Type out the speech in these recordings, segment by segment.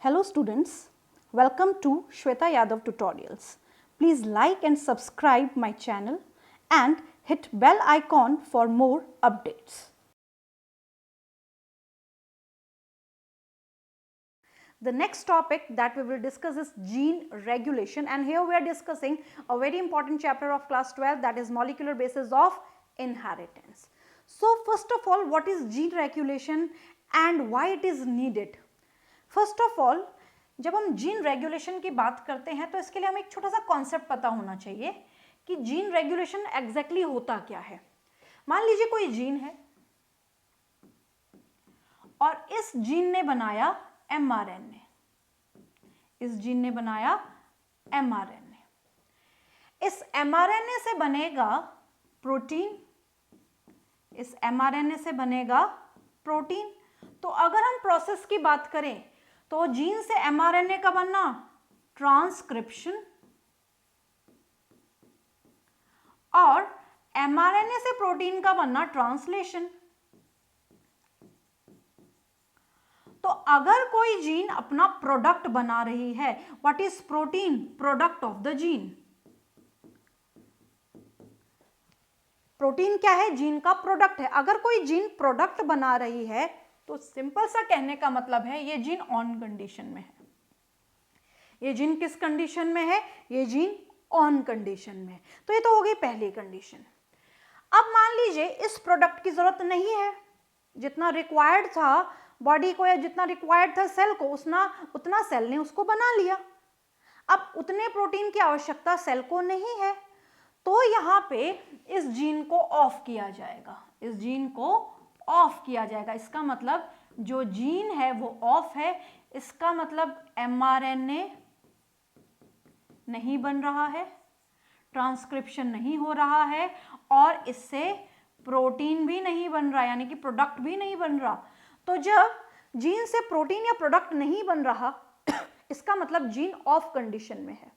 Hello students, welcome to Shweta Yadav Tutorials. Please like and subscribe my channel and hit bell icon for more updates. The next topic that we will discuss is gene regulation, and here we are discussing a very important chapter of class 12, that is molecular basis of inheritance. So first of all, what is gene regulation and why it is needed? First of all, जब हम gene regulation की बात करते हैं तो इसके लिए हमें एक छोटा सा कॉन्सेप्ट पता होना चाहिए कि जीन रेगुलेशन एग्जैक्टली होता क्या है। मान लीजिए कोई जीन है और इस जीन ने बनाया mRNA, इस जीन ने बनाया mRNA, इस mRNA से बनेगा प्रोटीन, इस mRNA से बनेगा प्रोटीन। तो अगर हम प्रोसेस की बात करें तो जीन से mRNA का बनना ट्रांसक्रिप्शन और mRNA से प्रोटीन का बनना ट्रांसलेशन। तो अगर कोई जीन अपना प्रोडक्ट बना रही है, what is protein? Product of the gene. Protein क्या है? जीन का प्रोडक्ट है। अगर कोई जीन प्रोडक्ट बना रही है तो सिंपल सा कहने का मतलब है ये जीन ऑन कंडीशन में है। ये जीन किस कंडीशन में है? ये जीन ऑन कंडीशन में है। तो ये तो हो गई पहली कंडीशन। अब मान लीजिए इस प्रोडक्ट की जरूरत नहीं है, जितना रिक्वायर्ड था बॉडी को या जितना रिक्वायर्ड था सेल को, उतना सेल ने उसको बना लिया। अब उतने प्रोटीन की आवश्यकता सेल को नहीं है, तो यहाँ पे इस जीन को ऑफ किया जाएगा, इस जीन को ऑफ किया जाएगा। इसका मतलब जो जीन है वो ऑफ है, इसका मतलब mRNA नहीं बन रहा है, ट्रांसक्रिप्शन नहीं हो रहा है और इससे प्रोटीन भी नहीं बन रहा, यानी कि प्रोडक्ट भी नहीं बन रहा। तो जब जीन से प्रोटीन या प्रोडक्ट नहीं बन रहा इसका मतलब जीन ऑफ कंडीशन में है।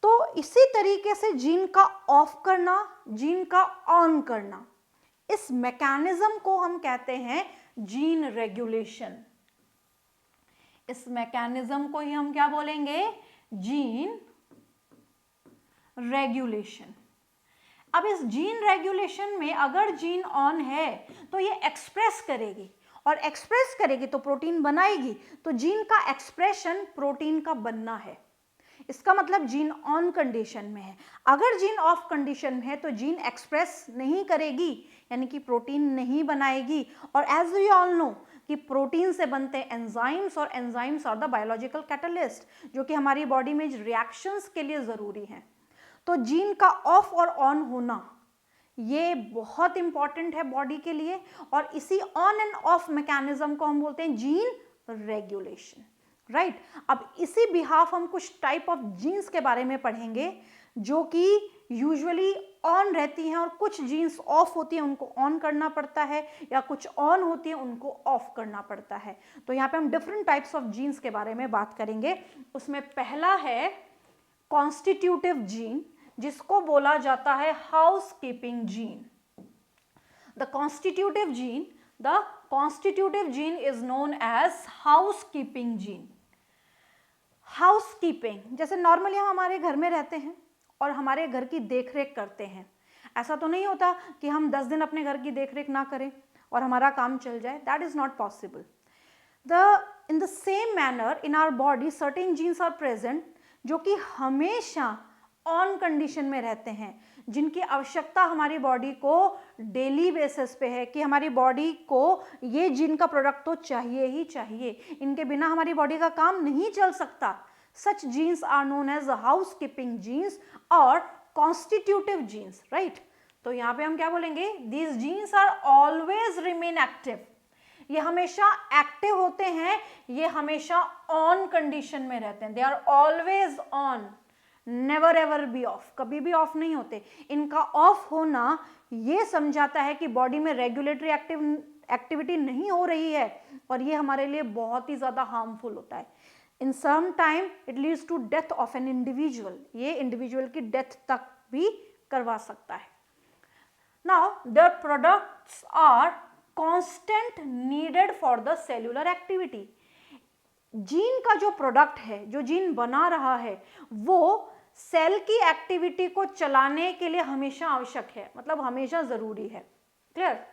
तो इसी तरीके से जीन का ऑफ करना, जीन का ऑन करना, इस मैकेनिज्म को हम कहते हैं जीन रेगुलेशन। इस मैकेनिज्म को ही हम क्या बोलेंगे? Gene regulation. अब इस जीन रेगुलेशन में अगर जीन ऑन है तो ये एक्सप्रेस करेगी, और एक्सप्रेस करेगी तो प्रोटीन बनाएगी। तो जीन का एक्सप्रेशन प्रोटीन का बनना है। इसका मतलब जीन ऑन कंडीशन में है। अगर जीन ऑफ कंडीशन में है तो जीन एक्सप्रेस नहीं करेगी, यानी कि प्रोटीन नहीं बनाएगी। और एज वी ऑल नो कि प्रोटीन से बनते हैं एंजाइम्स, और enzymes are the biological catalyst, जो कि हमारी बॉडी में रिएक्शंस के लिए जरूरी हैं। तो जीन का ऑफ और ऑन होना ये बहुत इंपॉर्टेंट है बॉडी के लिए, और इसी ऑन एंड ऑफ मैकेनिज्म को हम बोलते हैं जीन रेगुलेशन। राइट। अब इसी बिहाफ हम कुछ टाइप ऑफ जीन्स के बारे में पढ़ेंगे जो कि यूजुअली ऑन रहती हैं, और कुछ जीन्स ऑफ होती हैं, उनको ऑन करना पड़ता है, या कुछ ऑन होती हैं उनको ऑफ करना पड़ता है। तो यहाँ पे हम डिफरेंट टाइप्स ऑफ जीन्स के बारे में बात करेंगे। उसमें पहला है कॉन्स्टिट्यूटिव जीन, जिसको बोला जाता है house keeping gene. The constitutive gene is known as house keeping gene. House keeping, जैसे नॉर्मली हम हमारे घर में रहते हैं और हमारे घर की देखरेख करते हैं। ऐसा तो नहीं होता कि हम 10 दिन अपने घर की देखरेख ना करें और हमारा काम चल जाए। That is not possible. In the same manner in our body certain genes are present, जो कि हमेशा ऑन कंडीशन में रहते हैं, जिनकी आवश्यकता हमारी बॉडी को डेली बेसिस पे है कि हमारी बॉडी को ये जीन का प्रोडक्ट तो चाहिए ही चाहिए, इनके बिना हमारी बॉडी का काम नहीं चल सकता। Such genes are known as house keeping genes और कॉन्स्टिट्यूटिव जीन्स। राइट। तो यहाँ पे हम क्या बोलेंगे? These genes are always remain active. ये हमेशा एक्टिव होते हैं, ये हमेशा ऑन कंडीशन में रहते हैं। They are always on, never ever be off, कभी भी ऑफ नहीं होते। इनका ऑफ होना ये समझाता है कि बॉडी में रेगुलेटरी एक्टिविटी नहीं हो रही है, और ये हमारे लिए बहुत ही ज्यादा हार्मफुल होता है। In some time it leads to death of an individual, ये इंडिविजुअल की डेथ तक भी करवा सकता है। Now their products are constant needed for the cellular activity. Gene का जो प्रोडक्ट है, जो जीन बना रहा है, वो सेल की एक्टिविटी को चलाने के लिए हमेशा आवश्यक है, मतलब हमेशा जरूरी है। Clear?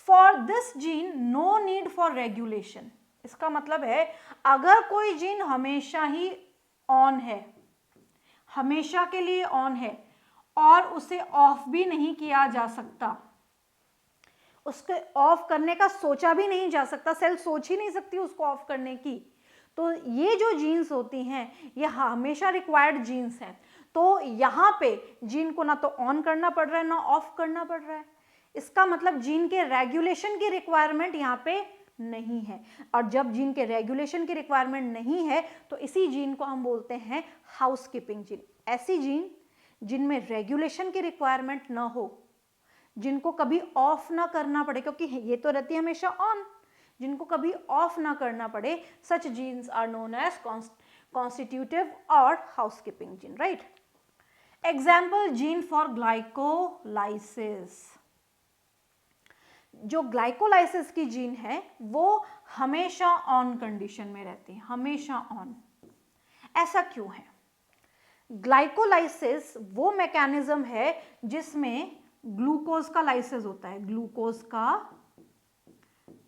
For this gene no need for regulation. इसका मतलब है अगर कोई जीन हमेशा ही ऑन है, हमेशा के लिए ऑन है और उसे ऑफ भी नहीं किया जा सकता, उसके ऑफ करने का सोचा भी नहीं जा सकता, सेल सोच ही नहीं सकती उसको ऑफ करने की, तो ये जो जीन्स होती हैं ये हमेशा रिक्वायर्ड जीन्स हैं। तो यहाँ पे जीन को ना तो ऑन करना पड़ रहा है ना ऑफ करना पड़ रहा है। इसका मतलब जीन के रेगुलेशन की रिक्वायरमेंट यहाँ पे नहीं है। और जब जीन के रेगुलेशन की रिक्वायरमेंट नहीं है तो इसी जीन को हम बोलते हैं हाउसकीपिंग जीन। ऐसी जीन जिनमें रेगुलेशन की रिक्वायरमेंट ना हो, जिनको कभी ऑफ ना करना पड़े, क्योंकि ये तो रहती है हमेशा ऑन, जिनको कभी ऑफ ना करना पड़े, such genes are known as constitutive और housekeeping gene, right? Example gene for glycolysis. जो ग्लाइकोलाइसिस की जीन है वो हमेशा ऑन कंडीशन में रहती है, हमेशा ऑन। ऐसा क्यों है? ग्लाइकोलाइसिस वो मैकेनिज्म है जिसमें ग्लूकोज का लाइसिस होता है, ग्लूकोज का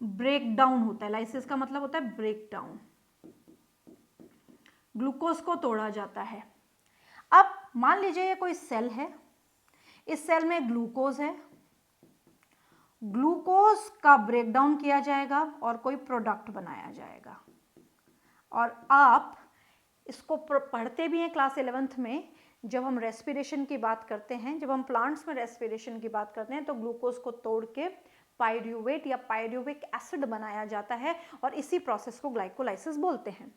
ब्रेक डाउन होता है। लाइसिस का मतलब होता है ब्रेक डाउन, ग्लूकोज को तोड़ा जाता है। अब मान लीजिए ये कोई सेल है, इस सेल में ग्लूकोज है, ग्लूकोज का ब्रेक डाउन किया जाएगा और कोई प्रोडक्ट बनाया जाएगा। और आप इसको पढ़ते भी हैं क्लास 11th में, जब हम रेस्पिरेशन की बात करते हैं, जब हम प्लांट्स में रेस्पिरेशन की बात करते हैं तो ग्लूकोज को तोड़ के पायरूवेट या पायरूविक एसिड बनाया जाता है और इसी प्रोसेस को ग्लाइकोलाइसिस बोलते हैं।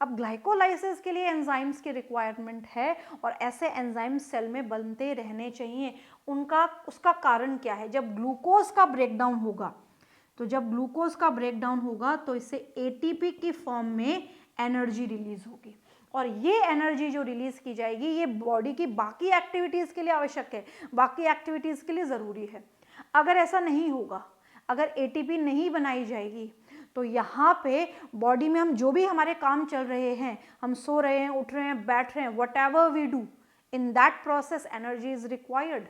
अब ग्लाइकोलाइसिस के लिए एंजाइम्स की रिक्वायरमेंट है और ऐसे एंजाइम्स सेल में बनते रहने चाहिए। उसका कारण क्या है? जब ग्लूकोज का ब्रेकडाउन होगा, तो जब ग्लूकोज का ब्रेकडाउन होगा तो इससे एटीपी की फॉर्म में एनर्जी रिलीज होगी और ये एनर्जी जो रिलीज की जाएगी ये बॉडी की बाकी एक्टिविटीज के लिए आवश्यक है, बाकी एक्टिविटीज के लिए जरूरी है। अगर ऐसा नहीं होगा, अगर एटीपी नहीं बनाई जाएगी तो यहाँ पे बॉडी में हम जो भी हमारे काम चल रहे हैं, हम सो रहे हैं, उठ रहे हैं, बैठ रहे हैं, whatever we do, in that process energy is required.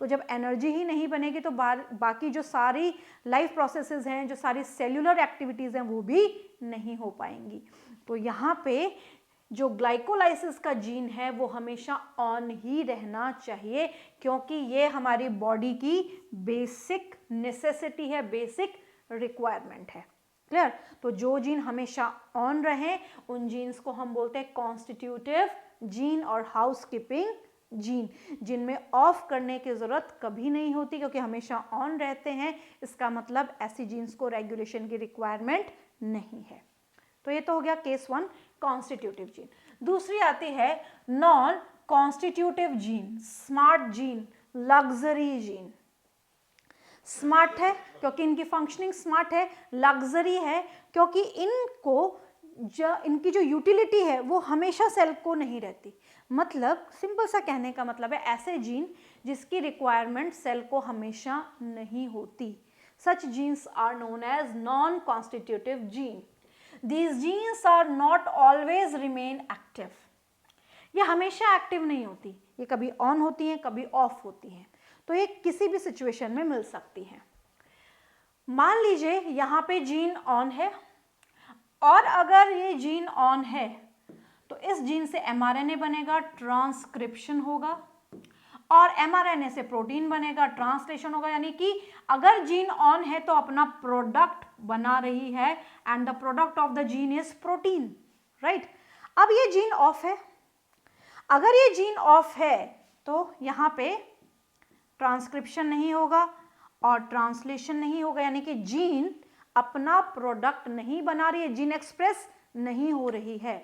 तो जब एनर्जी ही नहीं बनेगी तो बाकी जो सारी लाइफ प्रोसेसेस हैं, जो सारी सेल्यूलर एक्टिविटीज़ हैं, वो भी नहीं हो पाएंगी। तो यहाँ पे जो ग्लाइकोलाइसिस का जीन है वो हमेशा ऑन ही रहना चाहिए, क्योंकि ये हमारी बॉडी की बेसिक नेसेसिटी है, बेसिक रिक्वायरमेंट है। क्लियर? तो जो जीन हमेशा ऑन रहे उन जीन्स को हम बोलते हैं कॉन्स्टिट्यूटिव जीन और हाउसकीपिंग जीन, जिनमें ऑफ करने की जरूरत कभी नहीं होती क्योंकि हमेशा ऑन रहते हैं। इसका मतलब ऐसी जीन्स को रेगुलेशन की रिक्वायरमेंट नहीं है। तो ये तो हो गया केस 1, कॉन्स्टिट्यूटिव जीन। दूसरी आती है non constitutive gene, smart gene, luxury gene. Smart है क्योंकि इनकी फंक्शनिंग स्मार्ट है, लग्जरी है क्योंकि इनकी जो यूटिलिटी है वो हमेशा सेल को नहीं रहती। मतलब सिंपल सा कहने का मतलब है ऐसे जीन जिसकी रिक्वायरमेंट सेल को हमेशा नहीं होती। Such genes are known as non constitutive gene. These genes are not always remain active. ये हमेशा एक्टिव नहीं होती, ये कभी ऑन होती हैं, कभी ऑफ होती हैं, तो ये किसी भी सिचुएशन में मिल सकती हैं। मान लीजिए यहाँ पे जीन ऑन है और अगर ये जीन ऑन है तो इस जीन से mRNA बनेगा, ट्रांसक्रिप्शन होगा और mRNA से प्रोटीन बनेगा, ट्रांसलेशन होगा। यानी कि अगर जीन ऑन है तो अपना प्रोडक्ट बना रही है and the product of the gene is protein, right? अब ये जीन ऑफ है, अगर ये जीन ऑफ है तो यहाँ पे ट्रांसक्रिप्शन नहीं होगा और ट्रांसलेशन नहीं होगा, यानी कि जीन अपना प्रोडक्ट नहीं बना रही है, जीन एक्सप्रेस नहीं हो रही है।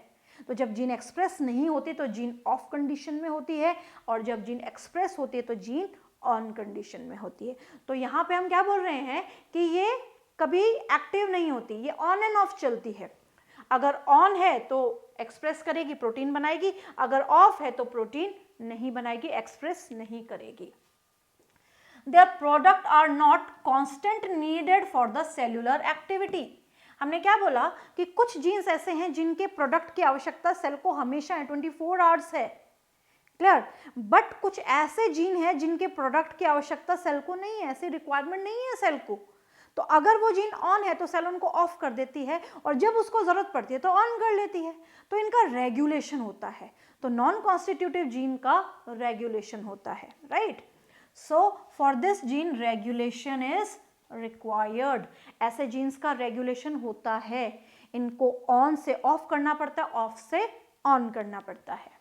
तो जब जीन एक्सप्रेस नहीं होती तो जीन ऑफ कंडीशन में होती है और जब जीन एक्सप्रेस होती है तो जीन ऑन कंडीशन में होती है। तो यहाँ पे हम क्या बोल रहे हैं कि ये कभी एक्टिव नहीं होती, ये ऑन एंड ऑफ चलती है। अगर ऑन है तो एक्सप्रेस करेगी, प्रोटीन बनाएगी, अगर ऑफ है तो प्रोटीन नहीं बनाएगी, एक्सप्रेस नहीं करेगी। Their product are not constant needed for the cellular activity. हमने क्या बोला कि कुछ जीन्स ऐसे हैं जिनके प्रोडक्ट की आवश्यकता सेल को हमेशा 24 आवर्स है, क्लियर। बट कुछ ऐसे जीन हैं जिनके प्रोडक्ट की आवश्यकता सेल को नहीं है, ऐसी रिक्वायरमेंट नहीं है सेल को। तो अगर वो जीन ऑन है तो सेल उनको ऑफ कर देती है, और जब उसको जरूरत पड़ती है तो ऑन कर लेती है। तो इनका रेगुलेशन होता है। तो नॉन कॉन्स्टिट्यूटिव जीन का रेगुलेशन होता है, right. So for this gene regulation is required. ऐसे जीन्स का रेगुलेशन होता है, इनको ऑन से ऑफ करना पड़ता है, ऑफ से ऑन करना पड़ता है।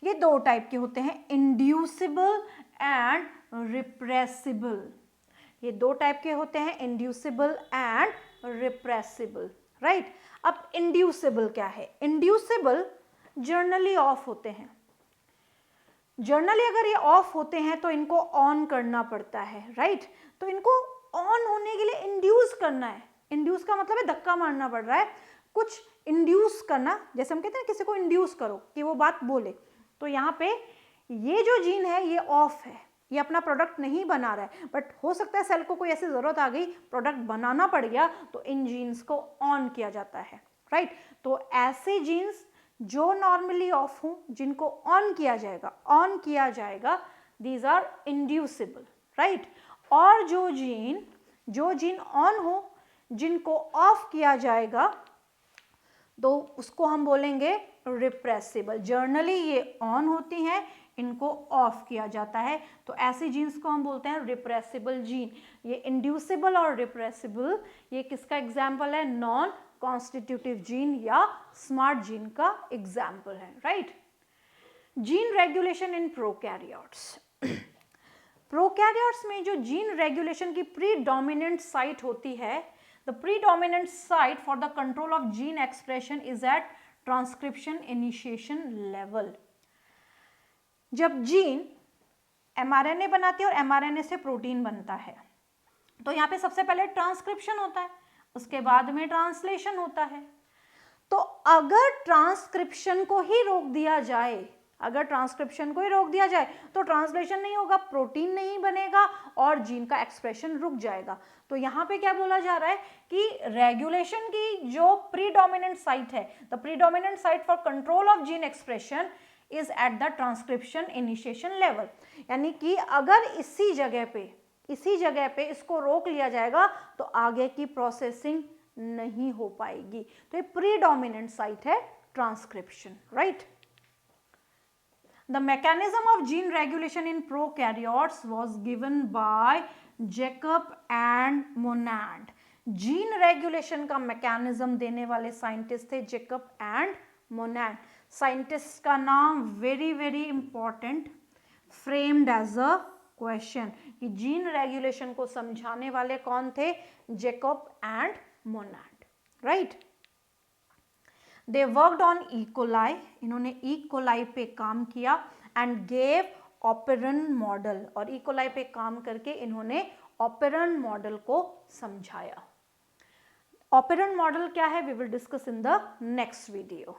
ये दो टाइप के होते हैं, इंड्यूसिबल एंड रिप्रेसिबल। ये दो टाइप के होते हैं, इंड्यूसिबल एंड रिप्रेसिबल, राइट। अब इंड्यूसिबल क्या है? इंड्यूसिबल जर्नली ऑफ होते हैं। जर्नली अगर ये ऑफ होते हैं तो इनको ऑन करना पड़ता है, राइट। तो इनको ऑन होने के लिए इंड्यूस करना है। इंड्यूस का मतलब है धक्का मारना पड़ रहा है, कुछ इंड्यूस करना। जैसे हम कहते हैं किसी को इंड्यूस करो कि वो बात बोले, तो यहाँ पे ये जो जीन है ये ऑफ है, ये अपना प्रोडक्ट नहीं बना रहा है, बट हो सकता है सेल को कोई ऐसी जरूरत आ गई, प्रोडक्ट बनाना पड़ गया, तो इन जीन्स को ऑन किया जाता है, राइट। तो ऐसे जीन्स जो नॉर्मली ऑफ हों, जिनको ऑन किया जाएगा, दीज आर इंड्यूसिबल, राइट। और जो जीन ऑन हो, जिनको ऑफ किया जाएगा, तो उसको हम बोलेंगे रिप्रेसिबल। जर्नली ये ऑन होती हैं, इनको ऑफ किया जाता है, तो ऐसी जीन्स को हम बोलते हैं रिप्रेसिबल जीन। ये इंड्यूसिबल और रिप्रेसिबल, ये किसका एग्जाम्पल है? नॉन कॉन्स्टिट्यूटिव जीन या स्मार्ट जीन का एग्जाम्पल है, right. Gene regulation in prokaryotes. Prokaryotes में जो जीन रेगुलेशन की प्रीडोमिनेंट साइट होती है, the predominant site for the control of gene expression is at transcription initiation level. जब जीन एमआरएनए बनाती है और एमआरएनए से प्रोटीन बनता है, तो यहाँ पे सबसे पहले ट्रांसक्रिप्शन होता है, उसके बाद में ट्रांसलेशन होता है। तो अगर ट्रांसक्रिप्शन को ही रोक दिया जाए, तो ट्रांसलेशन नहीं होगा, प्रोटीन नहीं बनेगा और जीन का एक्सप्रेशन रुक जाएगा। तो यहाँ पे क्या बोला जा रहा है कि रेगुलेशन की जो प्रीडोमिनेंट साइट है, the predominant site for control of gene expression is at the transcription initiation level. यानी कि अगर इसी जगह पे इसको रोक लिया जाएगा तो आगे की प्रोसेसिंग नहीं हो पाएगी। तो ये प्रीडोमिनेंट साइट है transcription, right. The mechanism of gene regulation in prokaryotes was given by Jacob and Monod. Gene regulation का मैकेनिज्म देने वाले साइंटिस्ट थे जेकब एंड मोनाड। साइंटिस्ट का नाम very very important, framed as a question, कि gene regulation को समझाने वाले कौन थे? Jacob and Monod, right. They worked on E coli, इन्होंने ई कोलाई पे काम किया, एंड गेव ऑपेरन मॉडल, और ई कोलाई पे काम करके इन्होंने ऑपेरन मॉडल को समझाया। ऑपेरन मॉडल क्या है? We will discuss in the next video.